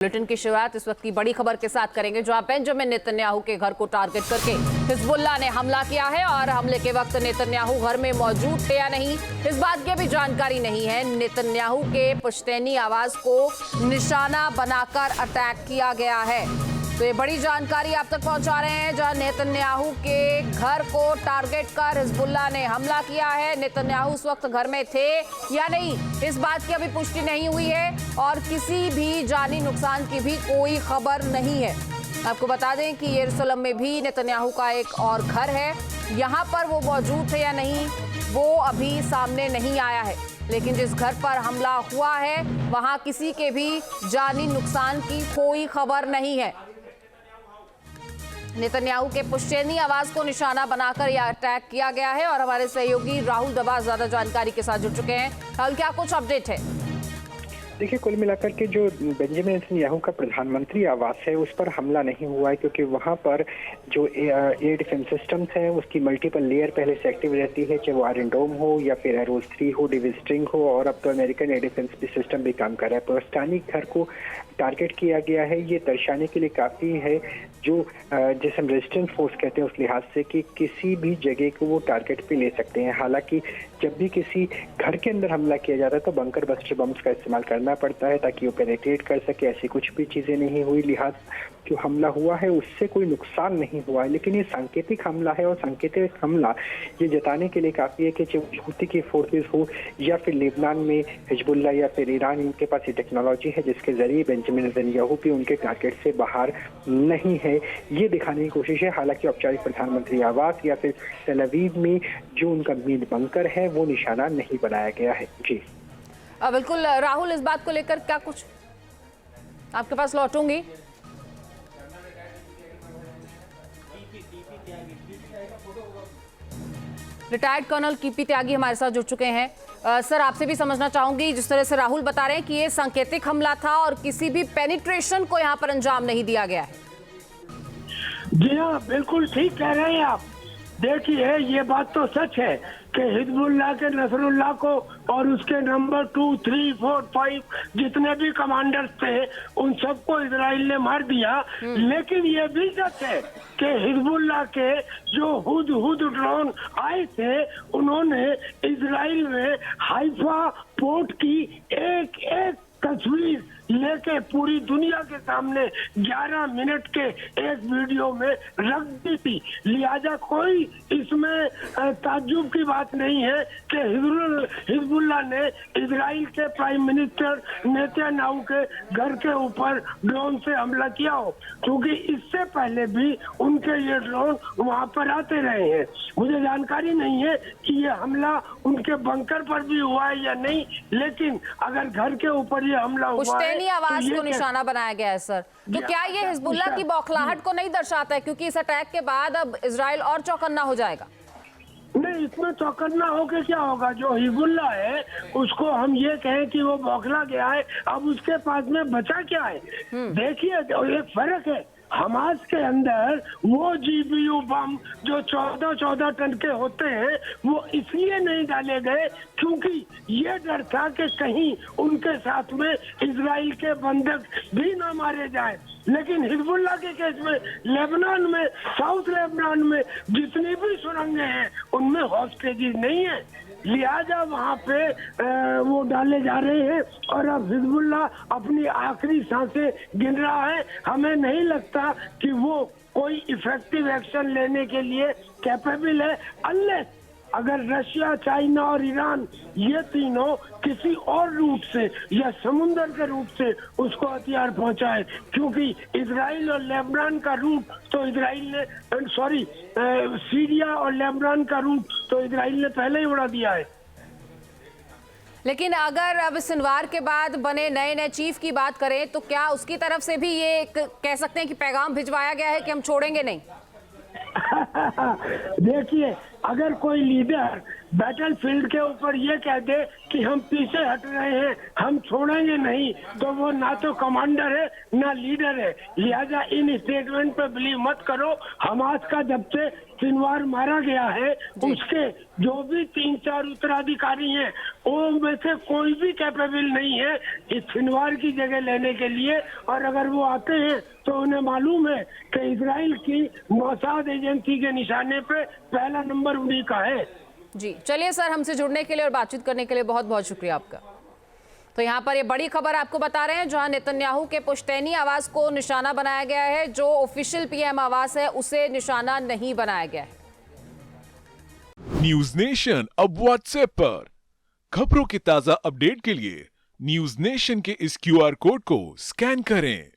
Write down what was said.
Bulletin की शुरुआत इस वक्त की बड़ी खबर के साथ करेंगे, जहां बेंजामिन नेतन्याहू के घर को टारगेट करके हिजबुल्लाह ने हमला किया है और हमले के वक्त नेतन्याहू घर में मौजूद थे या नहीं, इस बात की भी जानकारी नहीं है। नेतन्याहू के पुश्तैनी आवास को निशाना बनाकर अटैक किया गया है, तो ये बड़ी जानकारी आप तक पहुंचा रहे हैं। जहां नेतन्याहू के घर को टारगेट कर हिजबुल्लाह ने हमला किया है। नेतन्याहू उस वक्त घर में थे या नहीं, इस बात की अभी पुष्टि नहीं हुई है और किसी भी जानी नुकसान की भी कोई खबर नहीं है। आपको बता दें कि यरूशलेम में भी नेतन्याहू का एक और घर है, यहाँ पर वो मौजूद थे या नहीं वो अभी सामने नहीं आया है, लेकिन जिस घर पर हमला हुआ है वहाँ किसी के भी जानी नुकसान की कोई खबर नहीं है। नेतन्याहू के पुश्तैनी आवास को निशाना बनाकर यह अटैक किया गया है और हमारे सहयोगी राहुल दबास ज्यादा जानकारी के साथ जुड़ चुके हैं। राहुल, क्या कुछ अपडेट है? देखिए, कुल मिलाकर के जो बेंजामिन नेतन्याहू का प्रधानमंत्री आवास है उस पर हमला नहीं हुआ है, क्योंकि वहां पर जो एयर डिफेंस सिस्टम्स हैं उसकी मल्टीपल लेयर पहले से एक्टिव रहती है, चाहे वो आयरन डोम हो या फिर एरोज 3 हो, डिविल स्ट्रिंग हो, और अब तो अमेरिकन एयर डिफेंस सिस्टम भी काम कर रहा है। पुश्तैनी घर को टारगेट किया गया है, ये दर्शाने के लिए काफ़ी है जो जिसे हम रेजिस्टेंस फोर्स कहते हैं उस लिहाज से कि किसी भी जगह को वो टारगेट पे ले सकते हैं। हालांकि जब भी किसी घर के अंदर हमला किया जाता है तो बंकर बस्टर बम्स का इस्तेमाल करना पड़ता है ताकि वो पेनिट्रेट कर सके। ऐसी कुछ भी चीज़ें नहीं हुई, लिहाज जो हमला हुआ है उससे कोई नुकसान नहीं हुआ है। लेकिन ये सांकेतिक हमला है और सांकेतिक हमला ये जताने के लिए काफ़ी है कि चाहे हूती की फोर्सेस हो या फिर लेबनान में हिजबुल्लाह या फिर ईरान, इनके पास ये टेक्नोलॉजी है जिसके जरिए बेंजामिन नेतन्याहू भी उनके टारगेट से बाहर नहीं है, ये दिखाने की कोशिश है। हालांकि औपचारिक प्रधानमंत्री आवास या फिर तेल अवीव में जो उनका मेन बंकर है वो निशाना नहीं बनाया गया है। जी बिल्कुल राहुल, इस बात को लेकर क्या कुछ आपके पास लौटूंगी। रिटायर्ड कर्नल कीपी त्यागी हमारे साथ जुड़ चुके हैं। सर, आपसे भी समझना चाहूंगी, जिस तरह से राहुल बता रहे हैं कि ये सांकेतिक हमला था और किसी भी पेनिट्रेशन को यहाँ पर अंजाम नहीं दिया गया है। जी हाँ, बिल्कुल ठीक कह रहे हैं आप। देखिए, ये बात तो सच है कि हिजबुल्लाह के नसरुल्लाह को और उसके नंबर 2, 3, 4, 5 जितने भी कमांडर्स थे उन सबको इजराइल ने मार दिया। लेकिन ये भी सच है कि हिजबुल्लाह के जो हुद ड्रोन आए थे उन्होंने इजराइल में हाइफा पोर्ट की एक तस्वीर लेके पूरी दुनिया के सामने 11 मिनट के एक वीडियो में रख दी थी। लिहाजा कोई इसमें ताज्जुब की बात नहीं है कि हिजबुल्लाह ने इजराइल के प्राइम मिनिस्टर नेतन्याहू के घर के ऊपर ड्रोन से हमला किया हो, क्योंकि इससे पहले भी उनके ये ड्रोन वहां पर आते रहे हैं। मुझे जानकारी नहीं है कि ये हमला उनके बंकर पर भी हुआ है या नहीं, लेकिन अगर घर के ऊपर ये हमला हुआ है आवाज को निशाना बनाया गया है सर, तो क्या ये हिजबुल्लाह की बौखलाहट को नहीं दर्शाता है? क्योंकि इस अटैक के बाद अब इजराइल और चौकन्ना हो जाएगा। नहीं, इसमें चौकन्ना होके क्या होगा? जो हिजबुल्लाह है उसको हम ये कहें कि वो बौखला गया है, अब उसके पास में बचा क्या है? देखिए, एक फर्क है। हमास के अंदर वो GBU बम जो 14 टन के होते हैं वो इसलिए नहीं डाले गए क्योंकि ये डर था कि कहीं उनके साथ में इजराइल के बंधक भी ना मारे जाए। लेकिन हिजबुल्लाह के केस में लेबनान में, साउथ लेबनान में जितनी भी सुरंगें हैं उनमें हॉस्टेजेस नहीं है, लिहाजा वहाँ पे वो डाले जा रहे हैं और अब हिजबुल्लाह अपनी आखिरी सांसें गिन रहा है। हमें नहीं लगता कि वो कोई इफेक्टिव एक्शन लेने के लिए कैपेबल है, अनलेस अगर रशिया, चाइना और ईरान ये तीनों किसी और रूट से या समुद्र के रूट से उसको हथियार पहुंचाए, क्योंकि इजराइल और लेबनान का रूट तो इजराइल ने सीरिया और लेबनान का रूट तो इजराइल ने पहले ही उड़ा दिया है। लेकिन अगर अब सिनवार के बाद बने नए चीफ की बात करें तो क्या उसकी तरफ से भी ये कह सकते हैं कि पैगाम भिजवाया गया है कि हम छोड़ेंगे नहीं? देखिए, अगर कोई लीडर बैटलफील्ड के ऊपर ये कह दे कि हम पीछे हट रहे हैं, हम छोड़ेंगे नहीं, तो वो ना तो कमांडर है ना लीडर है। लिहाजा इन स्टेटमेंट पे बिलीव मत करो। हमास का जब से सिनवार मारा गया है, उसके जो भी 3-4 उत्तराधिकारी हैं, वो में से कोई भी कैपेबल नहीं है इस सिनवार की जगह लेने के लिए। और अगर वो आते हैं तो उन्हें मालूम है कि इजराइल की मोसाद एजेंसी के निशाने पे पहला नंबर उन्हीं का है। जी चलिए सर, हमसे जुड़ने के लिए और बातचीत करने के लिए बहुत बहुत शुक्रिया आपका। तो यहाँ पर ये बड़ी खबर आपको बता रहे हैं, जहां नेतन्याहू के पुश्तैनी आवास को निशाना बनाया गया है, जो ऑफिशियल पीएम आवास है उसे निशाना नहीं बनाया गया है। न्यूज नेशन अब व्हाट्सएप पर खबरों के ताजा अपडेट के लिए न्यूज नेशन के इस QR कोड को स्कैन करें।